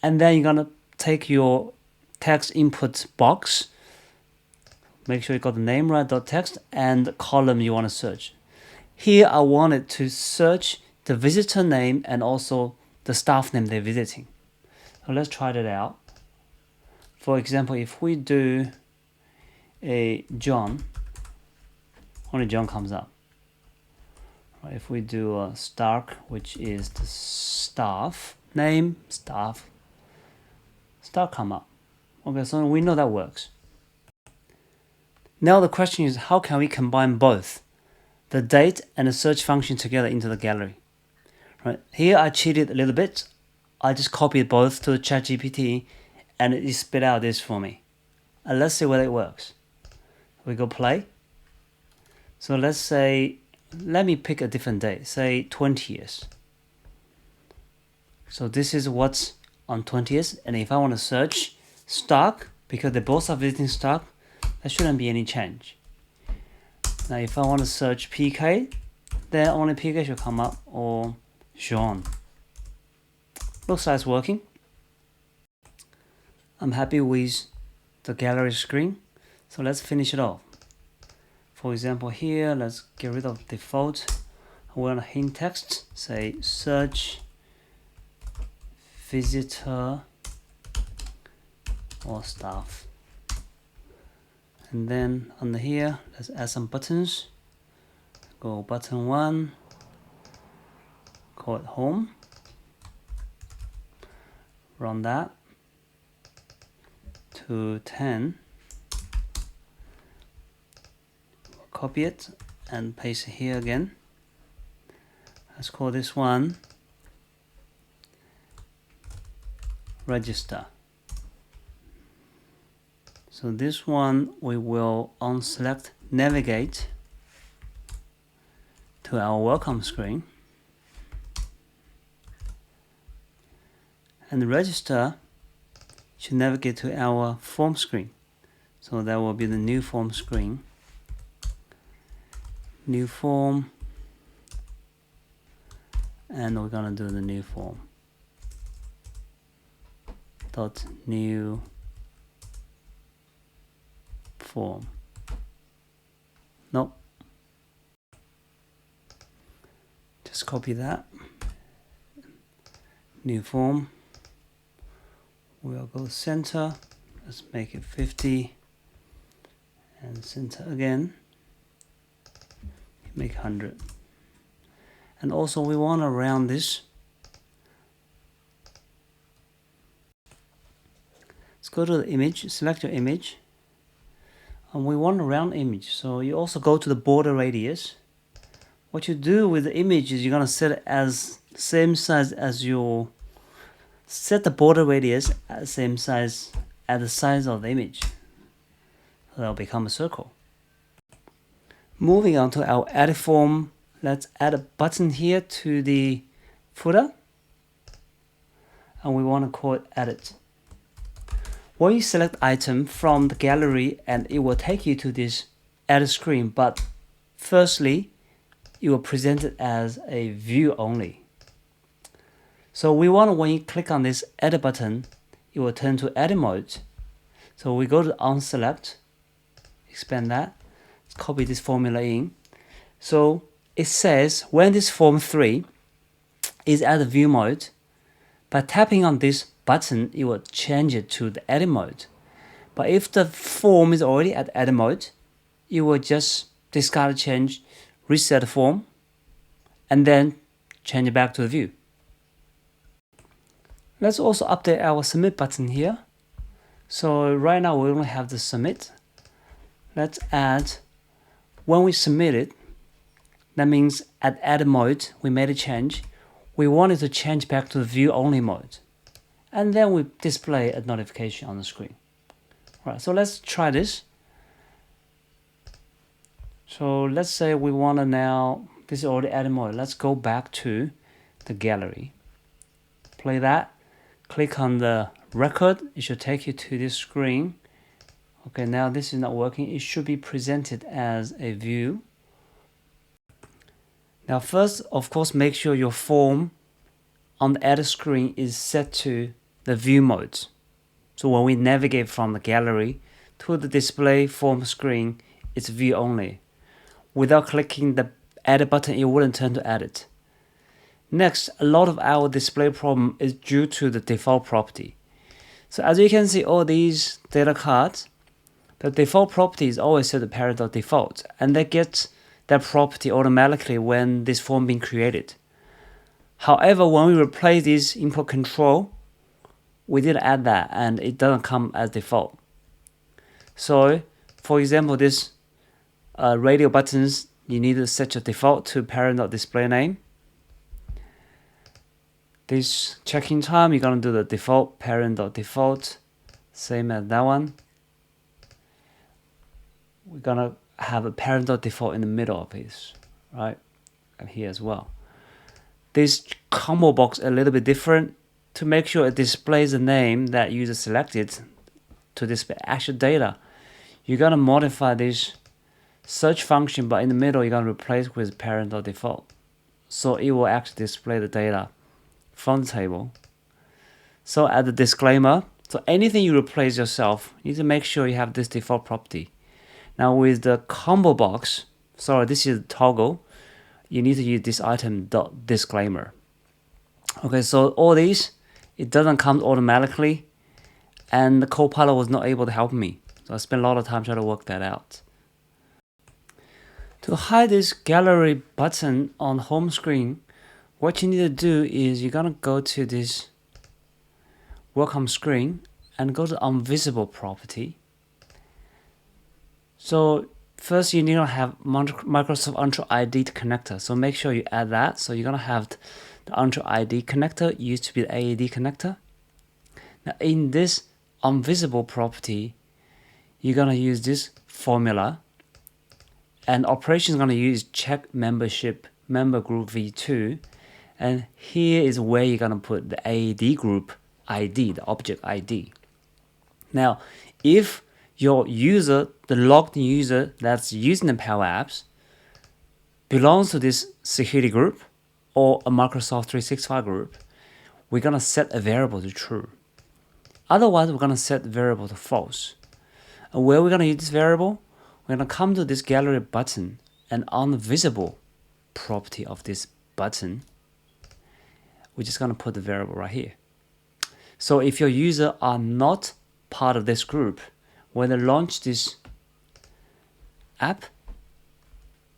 and then you're gonna take your text input box. Make sure you got the name right, .text, and the column you want to search. Here I wanted to search the visitor name and also the staff name they're visiting. So let's try that out. For example, if we do a John, only John comes up. If we do a Stark, which is the staff name, Stark come up. Okay, so we know that works. Now the question is, how can we combine both the date and the search function together into the gallery? Right here, I cheated a little bit. I just copied both to ChatGPT, and it spit out this for me. And let's see whether it works. We go play. So let's say, let me pick a different date, say 20th. So this is what's on 20th, and if I want to search stock, because they both are visiting stock, there shouldn't be any change. Now if I want to search PK, then only PK should come up, or Jean. Looks like it's working. I'm happy with the gallery screen, so let's finish it off. For example, here, let's get rid of default. I want a hint text, say search visitor or staff. And then under here, let's add some buttons. Go button 1, call it home. Run that to 10. Copy it and paste it here again. Let's call this one register. So this one we will unselect navigate to our welcome screen, and the register should navigate to our form screen. So that will be the new form screen. New form, and we're gonna do the new form dot new form. Nope, just copy that. New form, we'll go center, let's make it 50, and center again, make 100. And also we want to round this. Let's go to the image, select your image, and we want a round image, so you also go to the border radius. What you do with the image is you're going to set it as same size as your, set the border radius at the same size as the size of the image, so that'll become a circle. Moving on to our edit form, let's add a button here to the footer, and we want to call it edit. When you select item from the gallery, and it will take you to this edit screen, but firstly you will present it as a view only. So we want to, when you click on this edit button, it will turn to edit mode. So we go to unselect, expand that, let's copy this formula in. So it says when this form 3 is at the view mode, by tapping on this button, it will change it to the edit mode. But if the form is already at edit mode, you will just discard the change, reset the form, and then change it back to the view. Let's also update our submit button here. So right now we only have the submit. Let's add, when we submit it, that means at edit mode we made a change. we wanted to change back to the view only mode. And then we display a notification on the screen. Right, so let's try this. So let's say we want to now, this is already edit mode. Let's go back to the gallery. Play that. Click on the record. It should take you to this screen. Okay, now this is not working. It should be presented as a view. Now first, of course, make sure your form on the edit screen is set to the view mode. So when we navigate from the gallery to the display form screen, it's view only. Without clicking the edit button, it wouldn't turn to edit. Next, a lot of our display problem is due to the default property. So as you can see, all these data cards, the default property is always set to parent.default, and they get that property automatically when this form being created. However, when we replace this input control, we didn't add that, and it doesn't come as default. So, for example, this radio buttons, you need to set your default to parent.display name. This check-in time, you're gonna do the default parent.default, same as that one. We're gonna have a parent.default in the middle of this, right? And here as well. This combo box a little bit different to make sure it displays the name that user selected to display actual data. You're gonna modify this search function, but in the middle you're gonna replace with parent.default. So it will actually display the data from the table. So as a disclaimer, so anything you replace yourself, you need to make sure you have this default property. Now with the combo box, sorry, this is toggle, you need to use this item .disclaimer. Okay, so all these, it doesn't come automatically, and the Copilot was not able to help me. So I spent a lot of time trying to work that out. To hide this gallery button on home screen, what you need to do is you're gonna go to this welcome screen and go to invisible property. So first you need to have Microsoft Entra ID connector. So make sure you add that. So you're gonna have the Entra ID connector used to be the AAD connector. Now in this invisible property, you're gonna use this formula, and operation is gonna use check membership member group v2, and here is where you're gonna put the AAD group ID, the object ID. Now, if your user, the logged in user that's using the Power Apps, belongs to this security group or a Microsoft 365 group, we're gonna set a variable to true. Otherwise, we're gonna set the variable to false. And where we're gonna use this variable, we're gonna come to this gallery button, and on the visible property of this button, we're just gonna put the variable right here. So if your user are not part of this group, when they launch this app,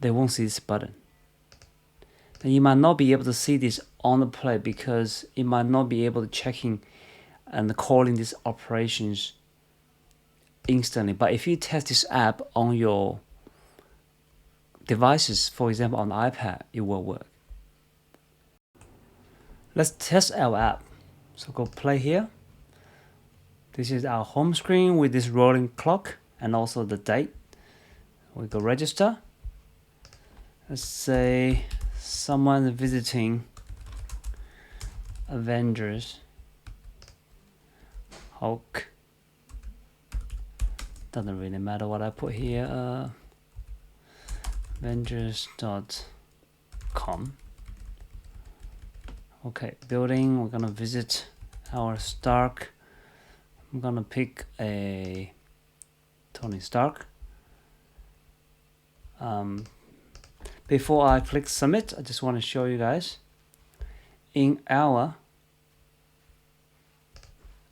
they won't see this button. Then you might not be able to see this on the play because it might not be able to checking and calling these operations instantly. But if you test this app on your devices, for example on the iPad, it will work. Let's test our app. So go play here. This is our home screen with this rolling clock and also the date. We go register. Let's say someone visiting Avengers Hulk. Doesn't really matter what I put here. Avengers.com. Okay, building, we're gonna visit our Stark. I'm gonna pick a Tony Stark. Before I click submit, I just want to show you guys in our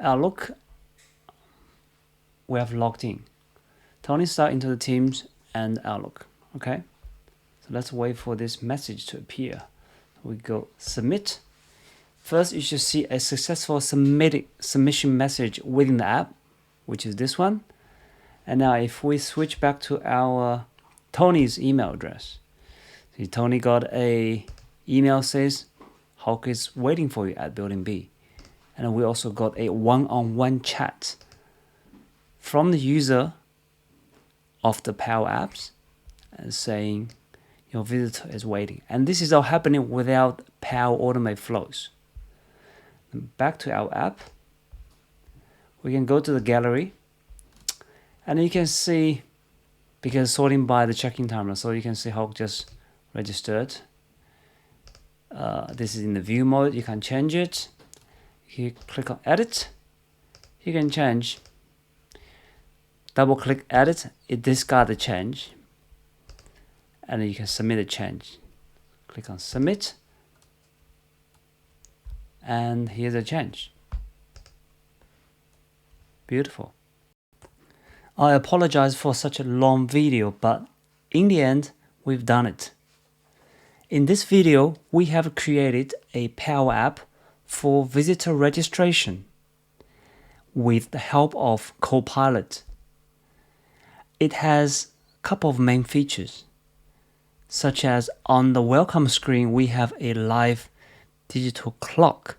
Outlook, we have logged in Tony Stark into the Teams and Outlook. Okay, so let's wait for this message to appear. We go submit. First, you should see a successful submission message within the app, which is this one. And now if we switch back to our Tony's email address, see Tony got a email says Hulk is waiting for you at building B. And we also got a one-on-one chat from the user of the Power Apps and saying your visitor is waiting. And this is all happening without Power Automate flows. And back to our app, we can go to the gallery, and you can see, because sorting by the check-in timer, so you can see Hulk just registered. This is in the view mode. You can change it. You click on edit. You can change. Double click edit. It discards the change, and then you can submit a change. Click on submit, and here's a change. Beautiful. I apologize for such a long video, but in the end, we've done it. In this video, we have created a Power App for visitor registration with the help of Copilot. It has a couple of main features, such as on the welcome screen, we have a live digital clock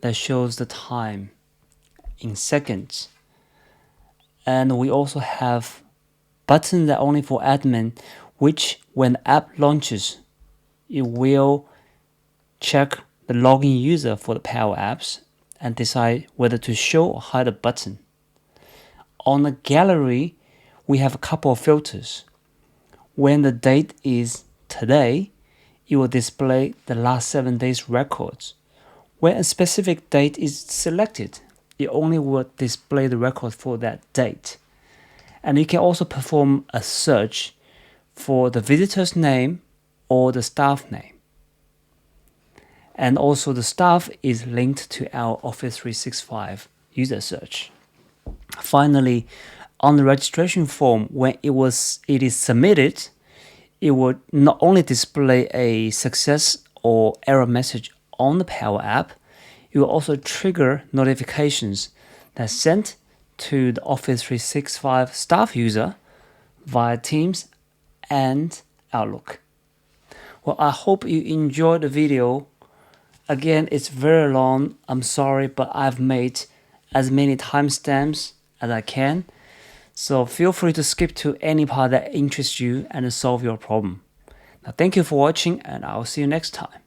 that shows the time in seconds. And we also have buttons that are only for admin, which when the app launches, it will check the login user for the Power Apps and decide whether to show or hide a button. On the gallery, we have a couple of filters. When the date is today, it will display the last 7 days records. When a specific date is selected, it only will display the record for that date. And you can also perform a search for the visitor's name or the staff name. And also the staff is linked to our Office 365 user search. Finally, on the registration form, when it is submitted, it will not only display a success or error message on the Power App, it will also trigger notifications that's sent to the Office 365 staff user via Teams and Outlook. Well, I hope you enjoyed the video. Again, it's very long. I'm sorry, but I've made as many timestamps as I can. So feel free to skip to any part that interests you and solve your problem. Now, thank you for watching, and I'll see you next time.